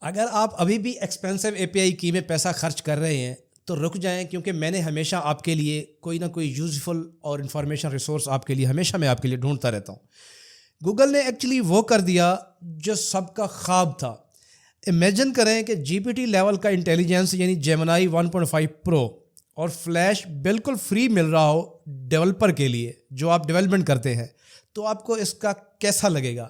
اگر آپ ابھی بھی ایکسپینسو اے پی آئی کی میں پیسہ خرچ کر رہے ہیں تو رک جائیں، کیونکہ میں نے ہمیشہ آپ کے لیے کوئی نہ کوئی یوزفل اور انفارمیشن ریسورس آپ کے لیے ہمیشہ میں آپ کے لیے ڈھونڈتا رہتا ہوں۔ گوگل نے ایکچولی وہ کر دیا جو سب کا خواب تھا۔ امیجن کریں کہ جی پی ٹی لیول کا انٹیلیجنس یعنی جیمنائی 1.5 پرو اور فلیش بالکل فری مل رہا ہو ڈیولپر کے لیے جو آپ ڈیولپمنٹ کرتے ہیں، تو آپ کو اس کا کیسا لگے گا؟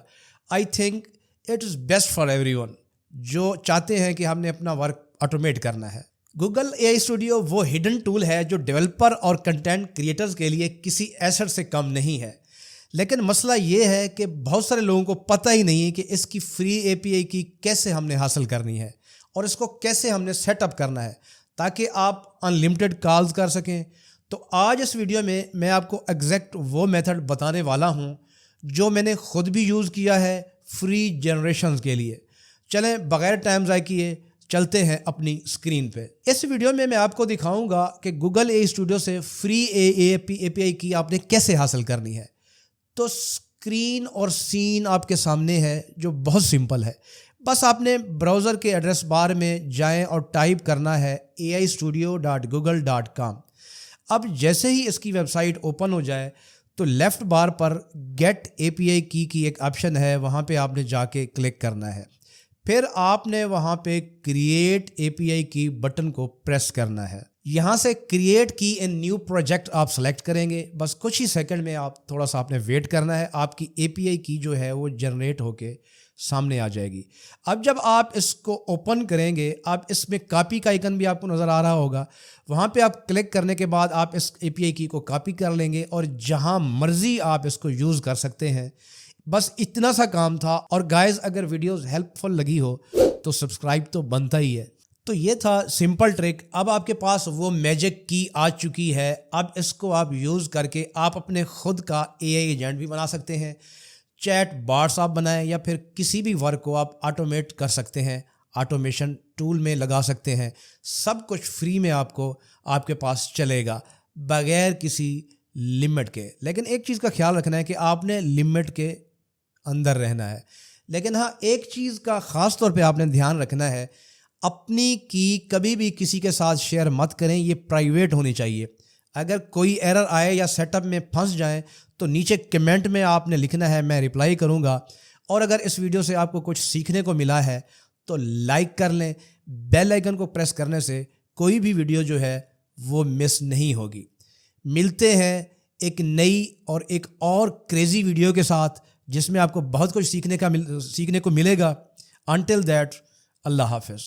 I think it is best for everyone جو چاہتے ہیں کہ ہم نے اپنا ورک آٹومیٹ کرنا ہے۔ گوگل اے آئی اسٹوڈیو وہ ہڈن ٹول ہے جو ڈیولپر اور کنٹینٹ کریٹرز کے لیے کسی ایسٹ سے کم نہیں ہے، لیکن مسئلہ یہ ہے کہ بہت سارے لوگوں کو پتہ ہی نہیں ہے کہ اس کی فری اے پی آئی کی کیسے ہم نے حاصل کرنی ہے اور اس کو کیسے ہم نے سیٹ اپ کرنا ہے تاکہ آپ ان لمٹڈ کالز کر سکیں۔ تو آج اس ویڈیو میں آپ کو ایگزیکٹ وہ میتھڈ بتانے والا ہوں جو میں نے خود بھی یوز کیا ہے فری جنریشنز کے لیے۔ چلیں بغیر ٹائم ضائع کیے چلتے ہیں اپنی اسکرین پہ۔ اس ویڈیو میں آپ کو دکھاؤں گا کہ گوگل اے اسٹوڈیو سے فری اے پی آئی کی آپ نے کیسے حاصل کرنی ہے۔ تو اسکرین اور سین آپ کے سامنے ہے جو بہت سمپل ہے۔ بس آپ نے براؤزر کے ایڈریس بار میں جائیں اور ٹائپ کرنا ہے aistudio.google.com۔ اب جیسے ہی اس کی ویب سائٹ اوپن ہو جائے تو left bar per get a پی آئی کی ایک آپشن ہے، وہاں پہ آپ نے جا کے کلک کرنا ہے۔ پھر آپ نے وہاں پہ کریٹ اے پی آئی کی بٹن کو پریس کرنا ہے۔ یہاں سے کریٹ کی ان نیو پروجیکٹ آپ سلیکٹ کریں گے۔ بس کچھ ہی سیکنڈ میں آپ نے ویٹ کرنا ہے، آپ کی اے پی آئی کی جو ہے وہ جنریٹ ہو کے سامنے آ جائے گی۔ اب جب آپ اس کو اوپن کریں گے، آپ اس میں کاپی کا آئیکن بھی آپ کو نظر آ رہا ہوگا، وہاں پہ آپ کلک کرنے کے بعد آپ اس اے پی آئی کی کو کاپی کر لیں گے اور جہاں مرضی آپ اس کو یوز کر سکتے ہیں۔ بس اتنا سا کام تھا۔ اور گائز اگر ویڈیوز ہیلپ فل لگی ہو تو سبسکرائب تو بنتا ہی ہے۔ تو یہ تھا سمپل ٹرک۔ اب آپ کے پاس وہ میجک کی آ چکی ہے، اب اس کو آپ یوز کر کے آپ اپنے خود کا اے آئی ایجنٹ بھی بنا سکتے ہیں، چیٹ باٹس آپ بنائیں یا پھر کسی بھی ورک کو آپ آٹومیٹ کر سکتے ہیں، آٹومیشن ٹول میں لگا سکتے ہیں۔ سب کچھ فری میں آپ کے پاس چلے گا بغیر کسی لمٹ کے۔ لیکن ایک چیز کا خیال رکھنا ہے کہ آپ نے لمٹ کے اندر رہنا ہے۔ لیکن ہاں، ایک چیز کا خاص طور پہ آپ نے دھیان رکھنا ہے، اپنی کی کبھی بھی کسی کے ساتھ شیئر مت کریں، یہ پرائیویٹ ہونی چاہیے۔ اگر کوئی ایرر آئے یا سیٹ اپ میں پھنس جائیں تو نیچے کمنٹ میں آپ نے لکھنا ہے، میں رپلائی کروں گا۔ اور اگر اس ویڈیو سے آپ کو کچھ سیکھنے کو ملا ہے تو لائک کر لیں، بیل آئیکن کو پریس کرنے سے کوئی بھی ویڈیو جو ہے وہ مس نہیں ہوگی۔ ملتے ہیں ایک نئی اور ایک اور کریزی ویڈیو کے ساتھ جس میں آپ کو بہت کچھ سیکھنے کو ملے گا۔ انٹل دیٹ، اللہ حافظ۔